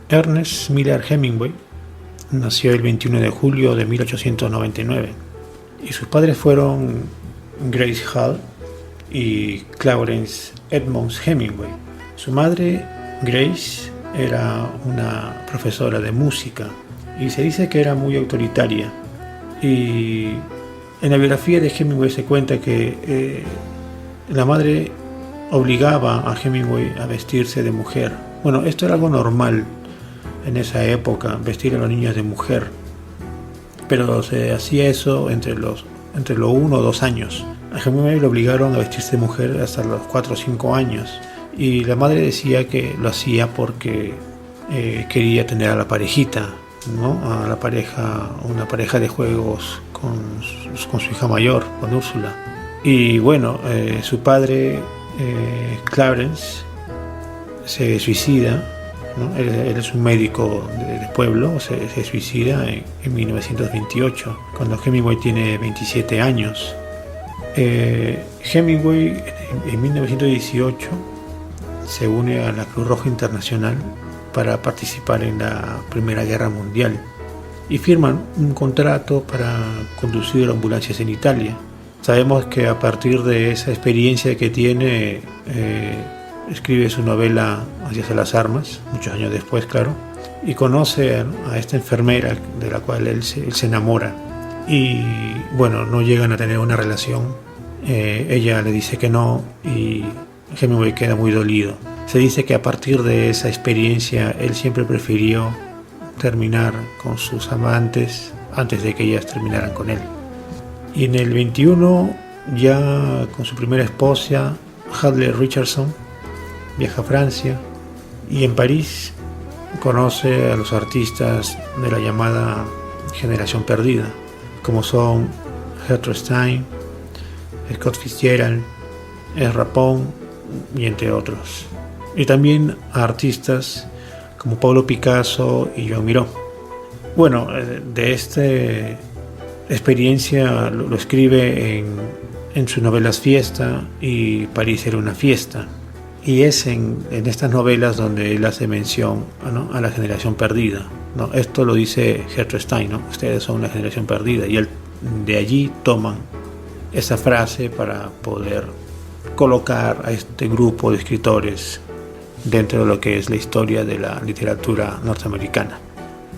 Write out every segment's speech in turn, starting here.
Ernest Miller Hemingway nació el 21 de julio de 1899 y sus padres fueron Grace Hall y Clarence Edmonds Hemingway. Su madre, Grace, era una profesora de música y se dice que era muy autoritaria. Y en la biografía de Hemingway se cuenta que la madre obligaba a Hemingway a vestirse de mujer. Bueno, esto era algo normal en esa época, vestir a los niños de mujer, pero se hacía eso entre los 1 o 2 años. A Hemingway lo obligaron a vestirse de mujer hasta los 4 o 5 años, y la madre decía que lo hacía porque quería tener a la parejita, ¿no? A la pareja, una pareja de juegos con su hija mayor, con Úrsula. Y bueno, su padre, Clarence, se suicida, ¿no? Él es un médico de pueblo, se suicida en 1928, cuando Hemingway tiene 27 años. Hemingway en 1918 se une a la Cruz Roja Internacional para participar en la Primera Guerra Mundial y firman un contrato para conducir ambulancias en Italia. Sabemos que a partir de esa experiencia que tiene, escribe su novela Hacia las armas, muchos años después, claro, y conoce a esta enfermera de la cual él se enamora. Y bueno, no llegan a tener una relación. Ella le dice que no y Hemingway queda muy dolido. Se dice que a partir de esa experiencia él siempre prefirió terminar con sus amantes antes de que ellas terminaran con él. Y en el 21, ya con su primera esposa, Hadley Richardson, viaja a Francia y en París conoce a los artistas de la llamada generación perdida, como son Gertrude Stein, Scott Fitzgerald, Ezra Pound y entre otros. Y también a artistas como Pablo Picasso y Joan Miró. Bueno, de esta experiencia lo escribe en sus novelas Fiesta y París era una fiesta. Y es en estas novelas donde él hace mención, ¿no?, a la generación perdida, ¿no? Esto lo dice Gertrude Stein, ¿no? Ustedes son una generación perdida. Y él, de allí toman esa frase para poder colocar a este grupo de escritores dentro de lo que es la historia de la literatura norteamericana.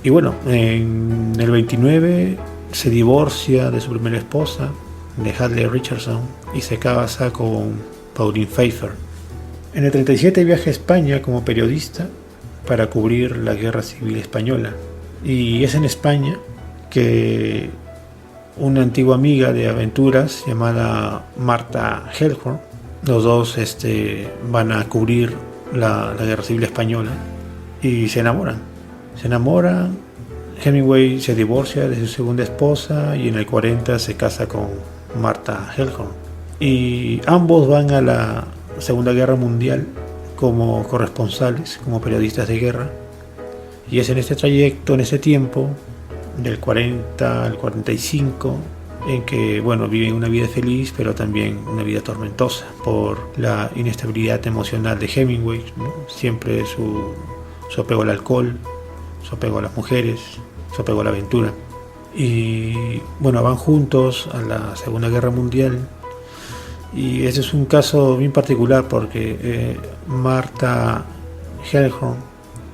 Y bueno, en el 29 se divorcia de su primera esposa, de Hadley Richardson, y se casa con Pauline Pfeiffer. En el 37 viaja a España como periodista para cubrir la Guerra Civil Española. Y es en España que una antigua amiga de aventuras llamada Martha Gellhorn, los dos van a cubrir la Guerra Civil Española y se enamoran. Hemingway se divorcia de su segunda esposa y en el 40 se casa con Martha Gellhorn. Y ambos van a la Segunda Guerra Mundial como corresponsales, como periodistas de guerra. Y es en este trayecto, en ese tiempo, del 40 al 45, en que, bueno, viven una vida feliz, pero también una vida tormentosa por la inestabilidad emocional de Hemingway, ¿no? Siempre su apego al alcohol, su apego a las mujeres, su apego a la aventura. Y bueno, van juntos a la Segunda Guerra Mundial. Y ese es un caso bien particular porque Martha Gellhorn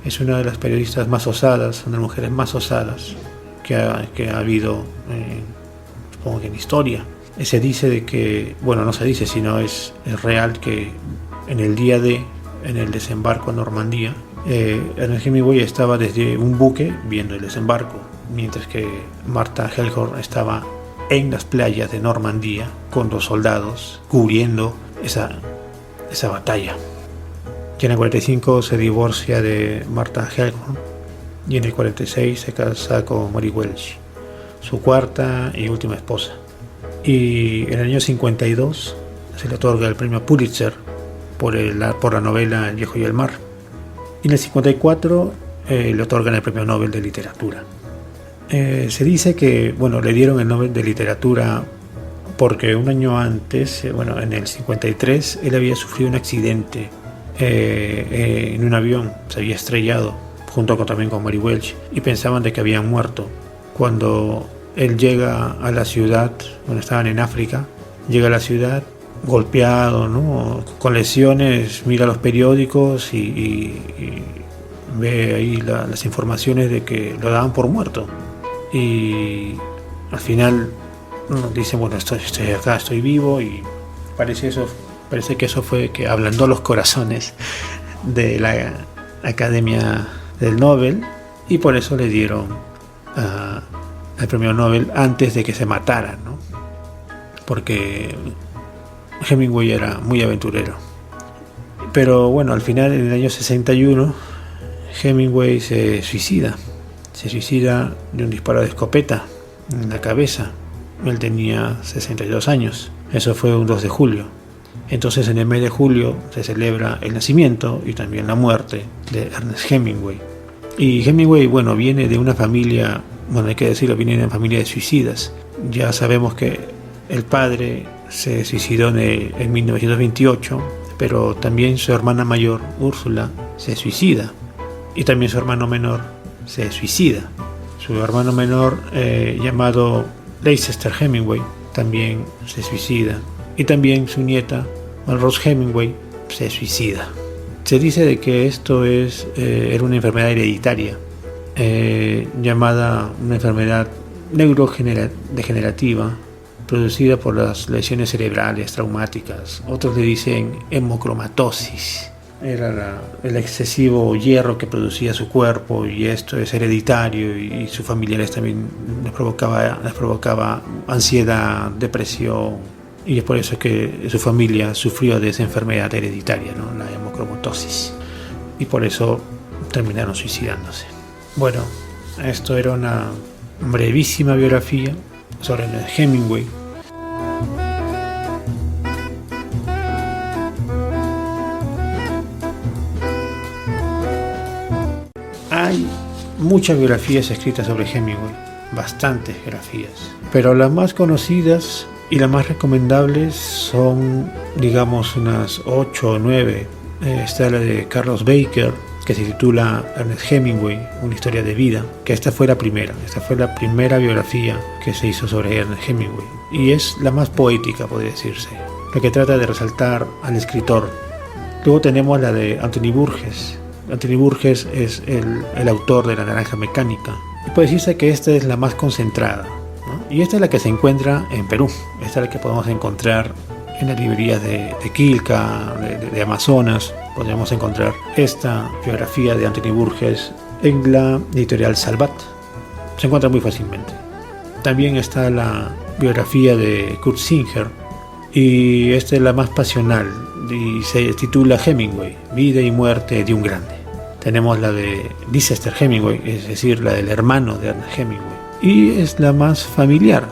es una de las periodistas más osadas, una de las mujeres más osadas que ha habido, supongo que en historia. Se dice de que, bueno, no se dice, sino es real que en el día en el desembarco en Normandía, Ernest Hemingway estaba desde un buque viendo el desembarco, mientras que Martha Gellhorn estaba en las playas de Normandía con los soldados cubriendo esa batalla. Y en el 45 se divorcia de Martha Gellhorn y en el 46 se casa con Mary Welch, su cuarta y última esposa. Y en el año 52 se le otorga el premio Pulitzer por la novela El viejo y el mar. Y en el 54 le otorgan el premio Nobel de literatura. Se dice que, bueno, le dieron el Nobel de literatura porque un año antes, en el 53, él había sufrido un accidente en un avión, se había estrellado junto también con Mary Welch, y pensaban de que habían muerto. Cuando él llega a la ciudad, cuando estaban en África, llega a la ciudad golpeado, ¿no? Con lesiones, mira los periódicos y ve ahí las informaciones de que lo daban por muerto. Y al final dicen, bueno, estoy acá, estoy vivo, y parece que eso fue que ablandó los corazones de la Academia del Nobel, y por eso le dieron el premio Nobel antes de que se matara, ¿no? Porque Hemingway era muy aventurero. Pero bueno, al final, en el año 61, Hemingway se suicida de un disparo de escopeta en la cabeza. Él tenía 62 años. Eso fue un 2 de julio. Entonces, en el mes de julio se celebra el nacimiento y también la muerte de Ernest Hemingway. Y Hemingway, bueno, viene de una familia, bueno, hay que decirlo, viene de una familia de suicidas. Ya sabemos que el padre se suicidó en 1928, pero también su hermana mayor, Úrsula, se suicida. Y también su hermano menor se suicida. Su hermano menor, llamado Leicester Hemingway, también se suicida. Y también su nieta, Rose Hemingway, se suicida. Se dice de que esto era una enfermedad hereditaria, llamada una enfermedad neurodegenerativa, producida por las lesiones cerebrales traumáticas. Otros le dicen hemocromatosis. Era el excesivo hierro que producía su cuerpo, y esto es hereditario, y sus familiares también les provocaba ansiedad, depresión, y es por eso que su familia sufrió de esa enfermedad hereditaria, ¿no? La hemocromatosis, y por eso terminaron suicidándose. Bueno, esto era una brevísima biografía sobre Hemingway. Hay muchas biografías escritas sobre Hemingway, bastantes biografías, pero las más conocidas y las más recomendables son, digamos, unas 8 o 9. Está la de Carlos Baker, que se titula Ernest Hemingway, una historia de vida, que esta fue la primera biografía que se hizo sobre Ernest Hemingway, y es la más poética, podría decirse, la que trata de resaltar al escritor. Luego tenemos la de Anthony Burgess. Anthony Burgess es el autor de La Naranja Mecánica, y puede decirse que esta es la más concentrada, ¿no? Y esta es la que se encuentra en Perú. Esta es la que podemos encontrar en las librerías de Quilca, de Amazonas. Podemos encontrar esta biografía de Anthony Burgess en la editorial Salvat. Se encuentra muy fácilmente. También está la biografía de Kurt Singer, y esta es la más pasional, y se titula Hemingway, vida y muerte de un grande. Tenemos la de Leicester Hemingway, es decir, la del hermano de Ernest Hemingway, y es la más familiar,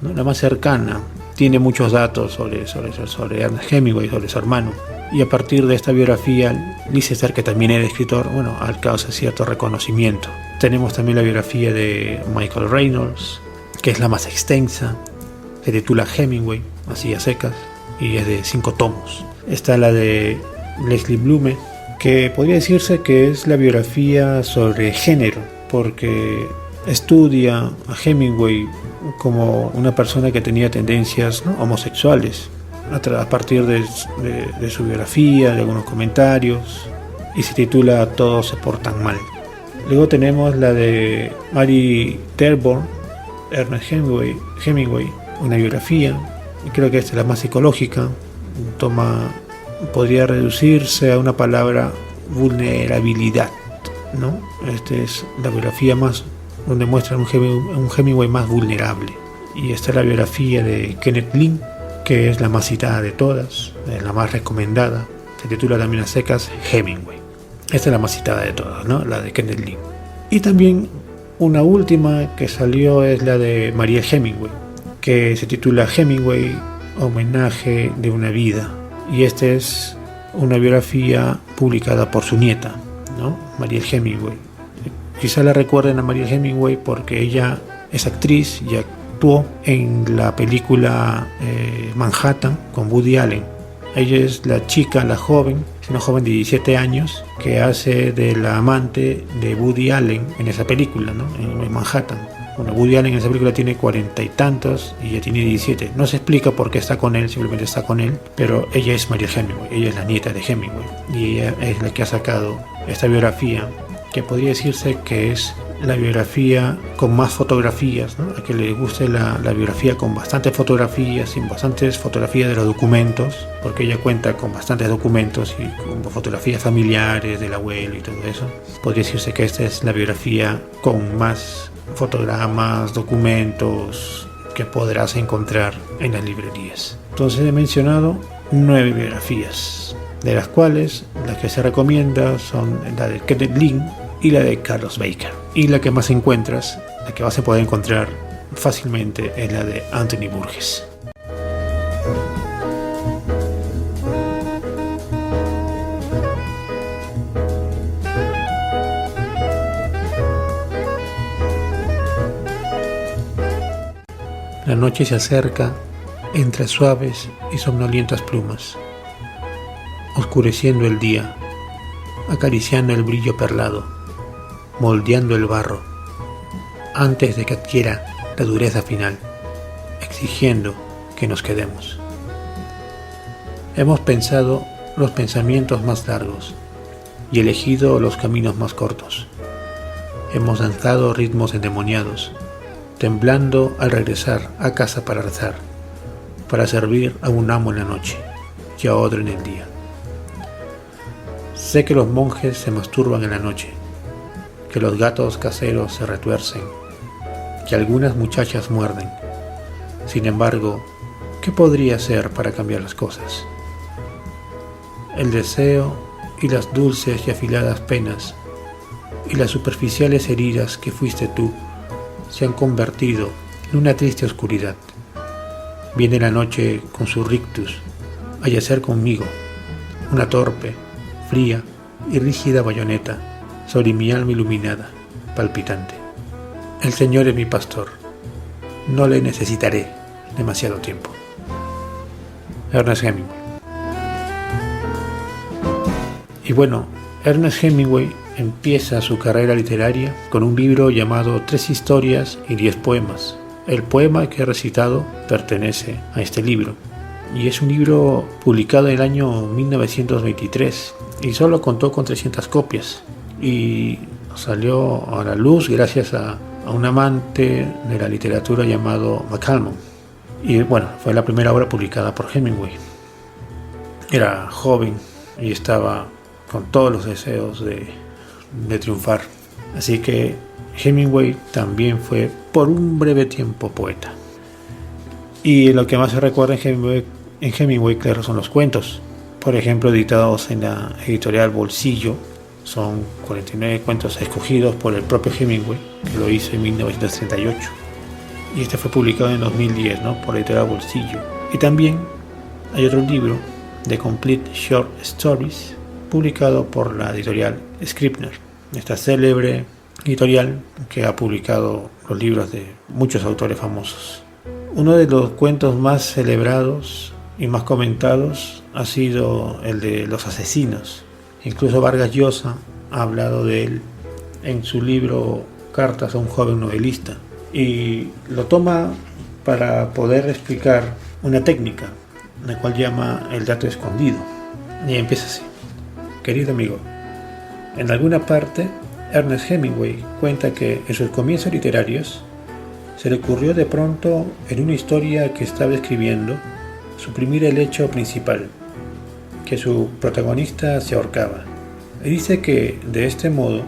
¿no? La más cercana. Tiene muchos datos sobre Ernest Hemingway, sobre su hermano, y a partir de esta biografía, Leicester, que también era escritor, bueno, alcanza cierto reconocimiento. Tenemos también la biografía de Michael Reynolds, que es la más extensa, se titula Hemingway, así a secas, y es de 5 tomos. Está la de Leslie Blume, que podría decirse que es la biografía sobre género, porque estudia a Hemingway como una persona que tenía tendencias, ¿no?, homosexuales, a partir de su biografía, de algunos comentarios, y se titula Todos se portan mal. Luego tenemos la de Mary Terborn, Ernest Hemingway, una biografía, y creo que esta es la más psicológica. Podría reducirse a una palabra: vulnerabilidad, ¿no? Esta es la biografía más donde muestra un Hemingway más vulnerable. Y esta es la biografía de Kenneth Lynn, que es la más citada de todas, es la más recomendada. Se titula también a secas Hemingway. Esta es la más citada de todas, ¿no? La de Kenneth Lynn. Y también una última que salió es la de Mariel Hemingway, que se titula Hemingway, homenaje de una vida. Y esta es una biografía publicada por su nieta, ¿no?, Mariel Hemingway. Quizá la recuerden a Mariel Hemingway porque ella es actriz y actuó en la película Manhattan con Woody Allen. Ella es la chica, la joven, es una joven de 17 años que hace de la amante de Woody Allen en esa película, ¿no? En Manhattan. Bueno, Woody Allen en esa película tiene 40 y tantos y ella tiene 17. No se explica por qué está con él, simplemente está con él, pero ella es Mariel Hemingway, ella es la nieta de Hemingway y ella es la que ha sacado esta biografía, que podría decirse que es la biografía con más fotografías, ¿no? A que le guste la biografía con bastantes fotografías y bastantes fotografías de los documentos, porque ella cuenta con bastantes documentos y con fotografías familiares del abuelo y todo eso. Podría decirse que esta es la biografía con más fotogramas, documentos que podrás encontrar en las librerías. Entonces he mencionado 9 biografías, de las cuales las que se recomienda son la de Kenneth Lynn y la de Carlos Baker. Y la que más encuentras, la que vas a poder encontrar fácilmente, es la de Anthony Burgess. La noche se acerca entre suaves y somnolientas plumas, oscureciendo el día, acariciando el brillo perlado, moldeando el barro, antes de que adquiera la dureza final, exigiendo que nos quedemos. Hemos pensado los pensamientos más largos y elegido los caminos más cortos. Hemos danzado ritmos endemoniados, temblando al regresar a casa para rezar, para servir a un amo en la noche y a otro en el día. Sé que los monjes se masturban en la noche, que los gatos caseros se retuercen, que algunas muchachas muerden. Sin embargo, ¿qué podría hacer para cambiar las cosas? El deseo y las dulces y afiladas penas y las superficiales heridas que fuiste tú se han convertido en una triste oscuridad. Viene la noche con su rictus a yacer conmigo, una torpe, fría y rígida bayoneta sobre mi alma iluminada, palpitante. El Señor es mi pastor, no le necesitaré demasiado tiempo. Ernest Hemingway. Y bueno, Ernest Hemingway empieza su carrera literaria con un libro llamado 3 historias y 10 poemas. El poema que he recitado pertenece a este libro y es un libro publicado en el año 1923 y solo contó con 300 copias y salió a la luz gracias a un amante de la literatura llamado Macallan. Y bueno, fue la primera obra publicada por Hemingway. Era joven y estaba con todos los deseos de triunfar. Así que Hemingway también fue por un breve tiempo poeta. Y lo que más se recuerda en Hemingway, claro, son los cuentos. Por ejemplo, editados en la editorial Bolsillo. Son 49 cuentos escogidos por el propio Hemingway, que lo hizo en 1938. Y este fue publicado en 2010, ¿no? Por la editorial Bolsillo. Y también hay otro libro, The Complete Short Stories, publicado por la editorial Scribner, esta célebre editorial que ha publicado los libros de muchos autores famosos. Uno de los cuentos más celebrados y más comentados ha sido el de los asesinos. Incluso Vargas Llosa ha hablado de él en su libro Cartas a un joven novelista y lo toma para poder explicar una técnica, la cual llama el dato escondido. Y empieza así: querido amigo, en alguna parte Ernest Hemingway cuenta que en sus comienzos literarios se le ocurrió de pronto en una historia que estaba escribiendo suprimir el hecho principal, que su protagonista se ahorcaba. Y dice que de este modo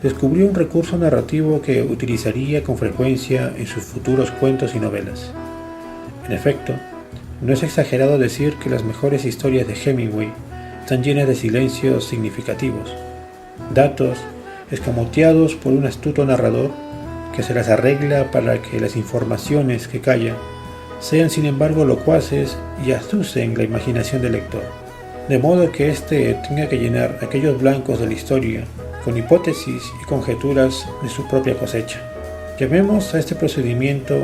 descubrió un recurso narrativo que utilizaría con frecuencia en sus futuros cuentos y novelas. En efecto, no es exagerado decir que las mejores historias de Hemingway están llenas de silencios significativos, datos escamoteados por un astuto narrador que se las arregla para que las informaciones que calla sean sin embargo locuaces y azucen la imaginación del lector, de modo que éste tenga que llenar aquellos blancos de la historia con hipótesis y conjeturas de su propia cosecha. Llamemos a este procedimiento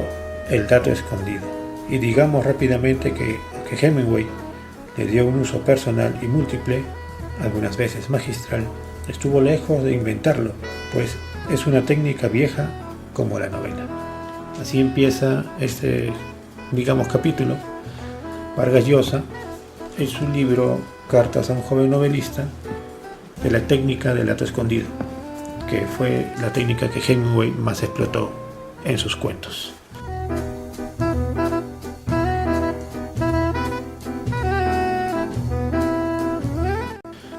el dato escondido y digamos rápidamente que Hemingway le dio un uso personal y múltiple, algunas veces magistral. Estuvo lejos de inventarlo, pues es una técnica vieja como la novela. Así empieza este, capítulo. Vargas Llosa, en su libro Cartas a un joven novelista, de la técnica del dato escondido, que fue la técnica que Hemingway más explotó en sus cuentos.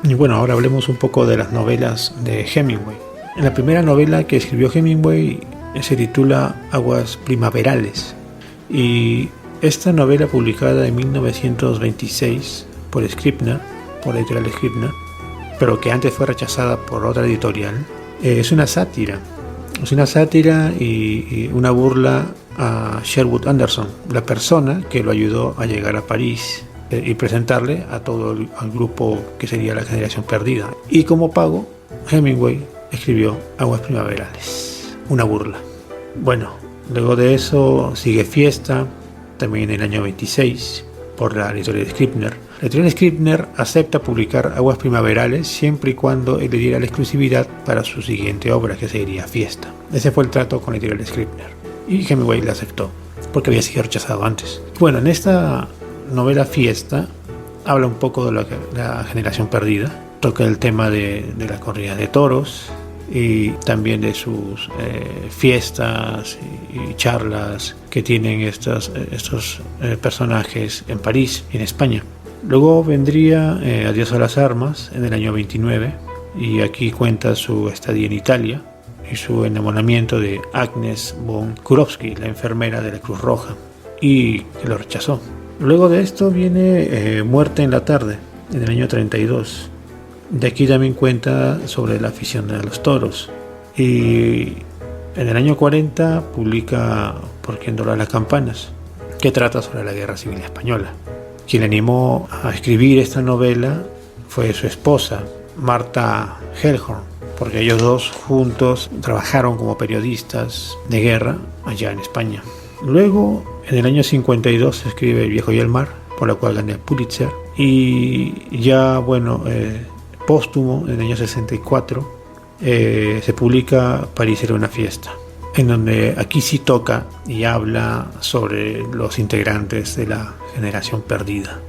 Y bueno, ahora hablemos un poco de las novelas de Hemingway. La primera novela que escribió Hemingway se titula Aguas primaverales, y esta novela, publicada en 1926 por Scribner, por la editorial Scribner, pero que antes fue rechazada por otra editorial, es una sátira. Es una sátira y una burla a Sherwood Anderson, la persona que lo ayudó a llegar a París y presentarle a todo al grupo que sería la generación perdida. Y como pago, Hemingway escribió Aguas primaverales, una burla. Bueno, luego de eso sigue Fiesta, también en el año 26, por la editorial Scribner. La editorial Scribner acepta publicar Aguas primaverales siempre y cuando él le diera la exclusividad para su siguiente obra, que sería Fiesta. Ese fue el trato con la editorial Scribner, y Hemingway la aceptó, porque había sido rechazado antes. Bueno, en esta novela Fiesta habla un poco de la generación perdida, toca el tema de la corrida de toros y también de sus fiestas y charlas que tienen estos personajes en París y en España. Luego vendría Adiós a las armas en el año 29, y aquí cuenta su estadía en Italia y su enamoramiento de Agnes von Kurowski, la enfermera de la Cruz Roja, y que lo rechazó. Luego de esto viene Muerte en la tarde, en el año 32. De aquí también cuenta sobre la afición a los toros. Y en el año 40 publica Por quién doblar las campanas, que trata sobre la Guerra Civil Española. Quien le animó a escribir esta novela fue su esposa, Martha Gellhorn, porque ellos dos juntos trabajaron como periodistas de guerra allá en España. Luego, en el año 52 se escribe El viejo y el mar, por la cual gané el Pulitzer. Y ya, póstumo, en el año 64, se publica París era una fiesta, en donde aquí sí toca y habla sobre los integrantes de la generación perdida.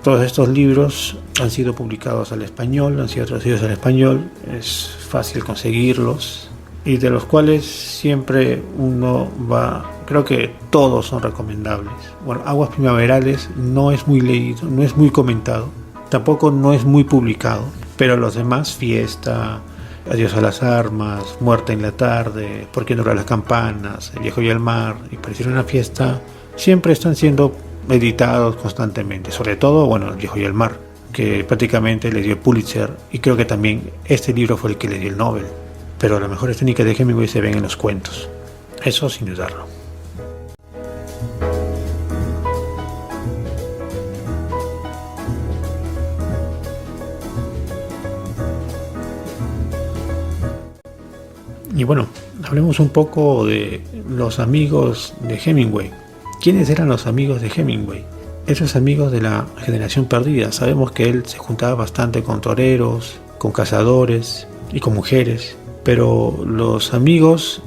Todos estos libros han sido publicados al español, han sido traducidos al español, es fácil conseguirlos, y de los cuales siempre uno creo que todos son recomendables. Bueno, Aguas primaverales no es muy leído, no es muy comentado, tampoco no es muy publicado, pero los demás, Fiesta, Adiós a las armas, Muerte en la tarde, Por quién doblar las campanas, El viejo y el mar y Pareciera una fiesta, siempre están siendo editados constantemente, sobre todo, El viejo y el mar, que prácticamente le dio el Pulitzer, y creo que también este libro fue el que le dio el Nobel. Pero las mejores técnicas de Hemingway se ven en los cuentos, eso sin dudarlo. Y bueno, hablemos un poco de los amigos de Hemingway. ¿Quiénes eran los amigos de Hemingway? Esos amigos de la generación perdida. Sabemos que él se juntaba bastante con toreros, con cazadores y con mujeres, pero los amigos,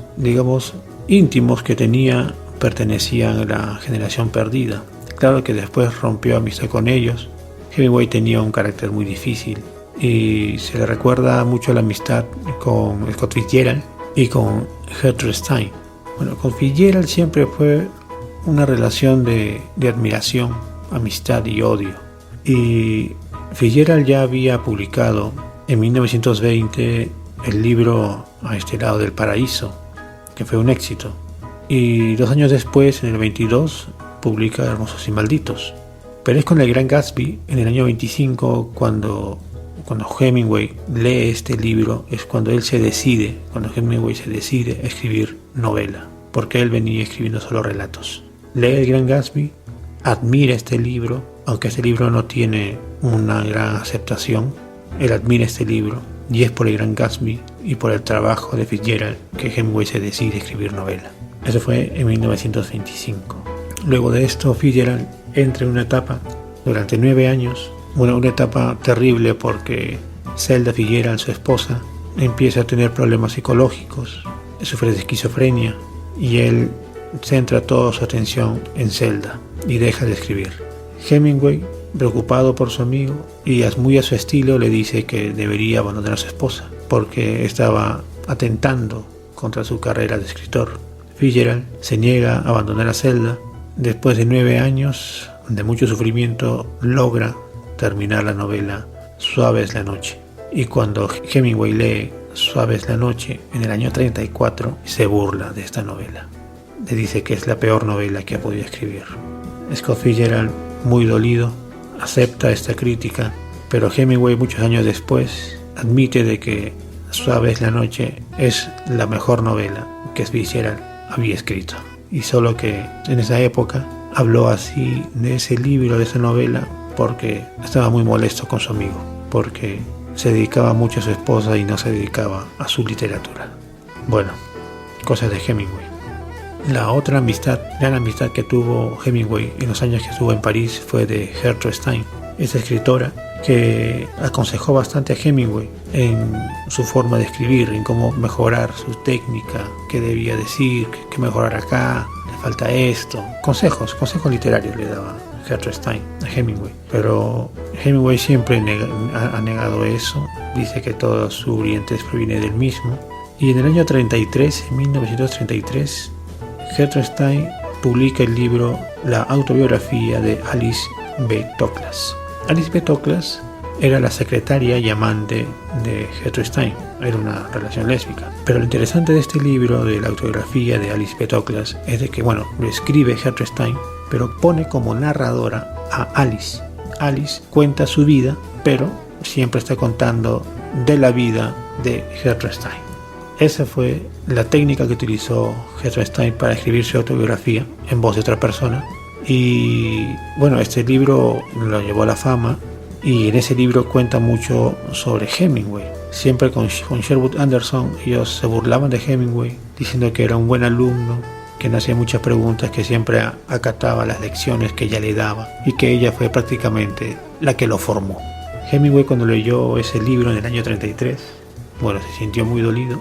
íntimos que tenía pertenecían a la generación perdida. Claro que después rompió amistad con ellos. Hemingway tenía un carácter muy difícil y se le recuerda mucho la amistad con Scott Fitzgerald y con Gertrude Stein. Con Fitzgerald siempre fue una relación de admiración, amistad y odio. Y Fitzgerald ya había publicado en 1920 el libro A este lado del paraíso, que fue un éxito. Y 2 años después, en el 22, publica Hermosos y malditos. Pero es con El Gran Gatsby, en el año 25, cuando Hemingway lee este libro, es cuando Hemingway se decide a escribir novela, porque él venía escribiendo solo relatos. Lee El Gran Gatsby, admira este libro, aunque este libro no tiene una gran aceptación, él admira este libro, y es por El Gran Gatsby y por el trabajo de Fitzgerald que Hemingway se decide a escribir novela. Eso fue en 1925. Luego de esto, Fitzgerald entra en una etapa durante 9 años, una etapa terrible porque Zelda Fitzgerald, su esposa, empieza a tener problemas psicológicos, sufre de esquizofrenia y él centra toda su atención en Zelda y deja de escribir. Hemingway, preocupado por su amigo y muy a su estilo, le dice que debería abandonar a su esposa porque estaba atentando contra su carrera de escritor. Fitzgerald se niega a abandonar a Zelda. Después de 9 años de mucho sufrimiento, logra terminar la novela Suave es la noche. Y cuando Hemingway lee Suave es la noche en el año 34, se burla de esta novela. Le dice que es la peor novela que ha podido escribir. Scott Fitzgerald, muy dolido, acepta esta crítica, pero Hemingway muchos años después admite de que Suave es la noche es la mejor novela que Fitzgerald había escrito. Y solo que en esa época habló así de ese libro, de esa novela, porque estaba muy molesto con su amigo, porque se dedicaba mucho a su esposa y no se dedicaba a su literatura. Bueno, cosas de Hemingway. La otra amistad, gran amistad que tuvo Hemingway en los años que estuvo en París fue de Gertrude Stein, esa escritora que aconsejó bastante a Hemingway en su forma de escribir, en cómo mejorar su técnica, qué debía decir, qué mejorar acá, le falta esto. Consejos literarios le daba Gertrude Stein a Hemingway. Pero Hemingway siempre ha negado eso, dice que todos sus brillantez proviene del mismo. Y en el año 33, en 1933, Gertrude Stein publica el libro La autobiografía de Alice B. Toklas. Alice B. Toklas era la secretaria y amante de Gertrude Stein, era una relación lésbica. Pero lo interesante de este libro, de la autobiografía de Alice B. Toklas, es de que, lo escribe Gertrude Stein, pero pone como narradora a Alice. Alice cuenta su vida, pero siempre está contando de la vida de Gertrude Stein. Esa fue la técnica que utilizó Gertrude Stein para escribir su autobiografía en voz de otra persona. Y este libro lo llevó a la fama, y en ese libro cuenta mucho sobre Hemingway. Siempre con Sherwood Anderson ellos se burlaban de Hemingway, diciendo que era un buen alumno, que no hacía muchas preguntas, que siempre acataba las lecciones que ella le daba y que ella fue prácticamente la que lo formó. Hemingway, cuando leyó ese libro en el año 33, se sintió muy dolido,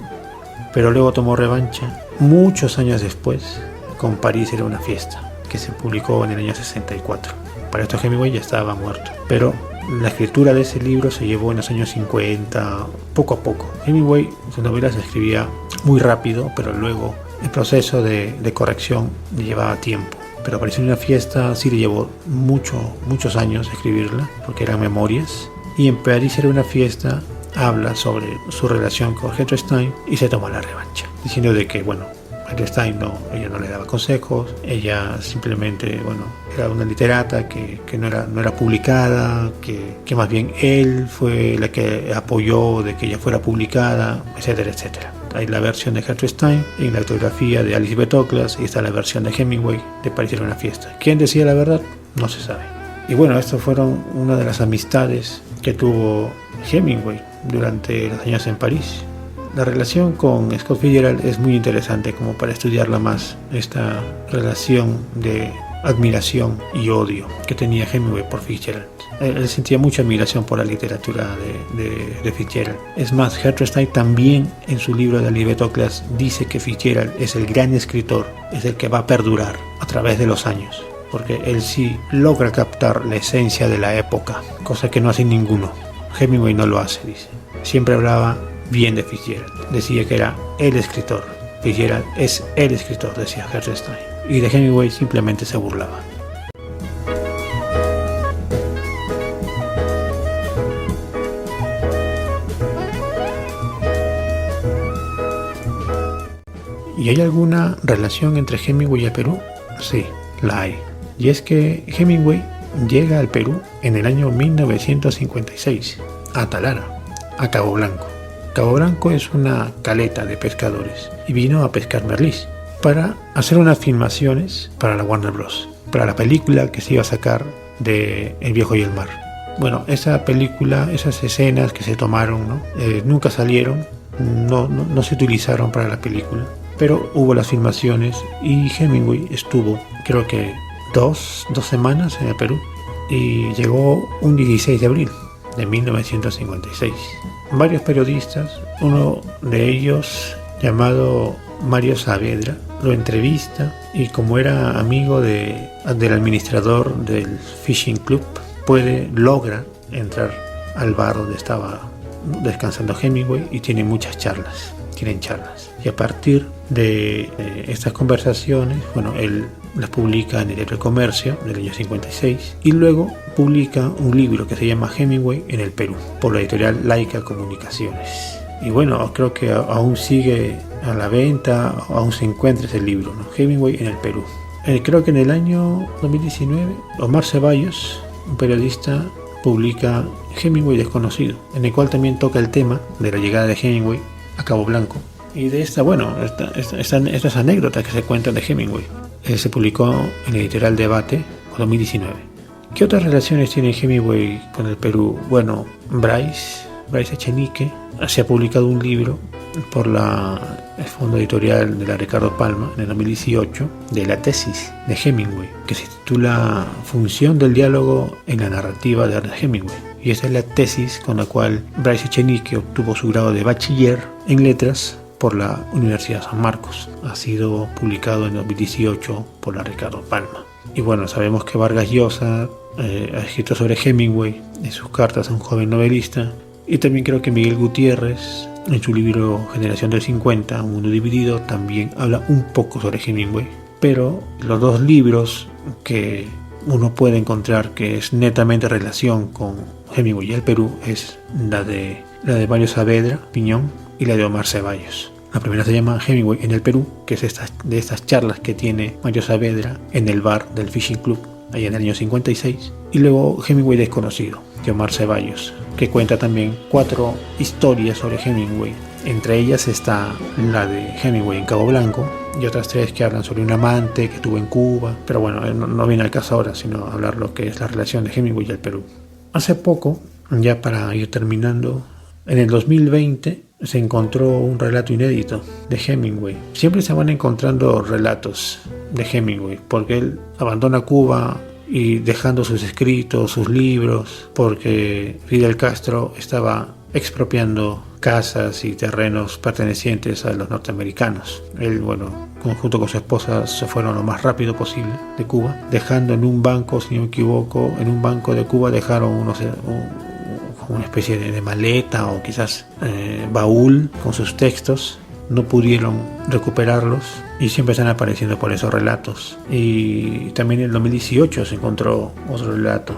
pero luego tomó revancha muchos años después con París era una fiesta, que se publicó en el año 64. Para esto Hemingway ya estaba muerto, pero la escritura de ese libro se llevó en los años 50, poco a poco. Hemingway, sus novelas se escribía muy rápido, pero luego el proceso de corrección le llevaba tiempo. Pero París en una fiesta sí le llevó muchos años escribirla, porque eran memorias. Y en París era una fiesta habla sobre su relación con Gertrude Stein y se toma la revancha, diciendo de que, Gertrude Stein ella no le daba consejos, ella simplemente, era una literata que no era publicada, que más bien él fue la que apoyó de que ella fuera publicada, etcétera, etcétera. Hay la versión de Gertrude Stein en la autobiografía de Alice B. Toklas y está la versión de Hemingway de París era una fiesta. ¿Quién decía la verdad? No se sabe. Y estas fueron una de las amistades que tuvo Hemingway durante los años en París. La relación con Scott Fitzgerald es muy interesante como para estudiarla más, esta relación de admiración y odio que tenía Hemingway por Fitzgerald. Él sentía mucha admiración por la literatura de Fitzgerald. Es más, Gertrude Stein también en su libro de Alice B. Toklas dice que Fitzgerald es el gran escritor, es el que va a perdurar a través de los años, porque él sí logra captar la esencia de la época, cosa que no hace ninguno. Hemingway no lo hace, dice. Siempre hablaba bien de Fitzgerald, decía que era el escritor. Fitzgerald es el escritor, decía Gertrude Stein, y de Hemingway simplemente se burlaba. ¿Y hay alguna relación entre Hemingway y el Perú? Sí, la hay. Y es que Hemingway llega al Perú en el año 1956, a Talara, a Cabo Blanco. Cabo Blanco es una caleta de pescadores y vino a pescar merlís para hacer unas filmaciones para la Warner Bros., para la película que se iba a sacar de El Viejo y el Mar. Esa película, esas escenas que se tomaron, nunca salieron, no se utilizaron para la película, pero hubo las filmaciones y Hemingway estuvo, creo que dos semanas en el Perú y llegó un 16 de abril de 1956. Varios periodistas, uno de ellos llamado Mario Saavedra, lo entrevista y como era amigo del administrador del Fishing Club, logra entrar al bar donde estaba descansando Hemingway y tienen charlas. Y a partir de estas conversaciones, él las publica en el Diario El Comercio del año 56 y luego publica un libro que se llama Hemingway en el Perú por la editorial Laica Comunicaciones. Y creo que aún sigue a la venta, aún se encuentra ese libro, ¿no? Hemingway en el Perú. Creo que en el año 2019, Omar Ceballos, un periodista, publica Hemingway Desconocido, en el cual también toca el tema de la llegada de Hemingway a Cabo Blanco. Y de estas anécdotas que se cuentan de Hemingway. Se publicó en la editorial Debate 2019. ¿Qué otras relaciones tiene Hemingway con el Perú? Bryce Echenique se ha publicado un libro por el fondo editorial de la Ricardo Palma en el 2018 de la tesis de Hemingway, que se titula Función del diálogo en la narrativa de Ernest Hemingway. Y esta es la tesis con la cual Bryce Echenique obtuvo su grado de bachiller en letras por la Universidad San Marcos. Ha sido publicado en 2018 por la Ricardo Palma. Y sabemos que Vargas Llosa ha escrito sobre Hemingway en sus cartas a un joven novelista. Y también creo que Miguel Gutiérrez, en su libro Generación del 50, Un mundo dividido, también habla un poco sobre Hemingway. Pero los dos libros que uno puede encontrar que es netamente relación con Hemingway y el Perú es la de Mario Saavedra Piñón y la de Omar Ceballos. La primera se llama Hemingway en el Perú, que es de estas charlas que tiene Mario Saavedra en el bar del Fishing Club, allá en el año 56. Y luego Hemingway Desconocido, de Omar Ceballos, que cuenta también 4 historias sobre Hemingway. Entre ellas está la de Hemingway en Cabo Blanco y otras 3 que hablan sobre un amante que tuvo en Cuba. Pero no viene al caso ahora, sino hablar lo que es la relación de Hemingway y el Perú. Hace poco, ya para ir terminando, en el 2020 se encontró un relato inédito de Hemingway. Siempre se van encontrando relatos de Hemingway, porque él abandona Cuba y dejando sus escritos, sus libros, porque Fidel Castro estaba expropiando casas y terrenos pertenecientes a los norteamericanos. Él, junto con su esposa, se fueron lo más rápido posible de Cuba, dejando en un banco, si no me equivoco, en un banco de Cuba dejaron una especie de maleta o quizás baúl con sus textos. No pudieron recuperarlos y siempre están apareciendo por esos relatos. Y también en el 2018 se encontró otro relato.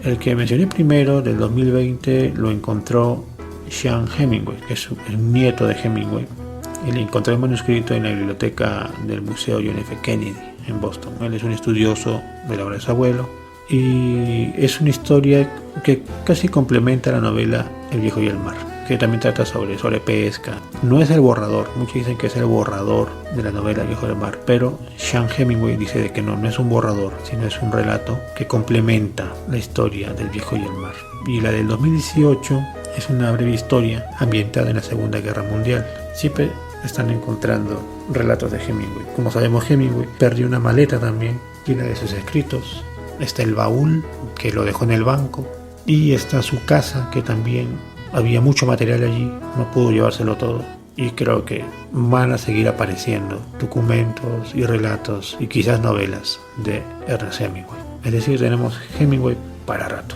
El que mencioné primero, del 2020, lo encontró Sean Hemingway, que es un nieto de Hemingway. Y le encontré el manuscrito en la biblioteca del Museo John F. Kennedy en Boston. Él es un estudioso de la obra de su abuelo. Y es una historia que casi complementa la novela El viejo y el mar, que también trata sobre pesca. No es el borrador, muchos dicen que es el borrador de la novela El viejo y el mar, pero Sean Hemingway dice de que no es un borrador, sino es un relato que complementa la historia del viejo y el mar. Y la del 2018 es una breve historia ambientada en la Segunda Guerra Mundial. Siempre están encontrando relatos de Hemingway. Como sabemos, Hemingway perdió una maleta también llena de sus escritos. Está el baúl, que lo dejó en el banco, y está su casa, que también había mucho material allí, no pudo llevárselo todo. Y creo que van a seguir apareciendo documentos y relatos y quizás novelas de Ernest Hemingway. Es decir, tenemos Hemingway para rato.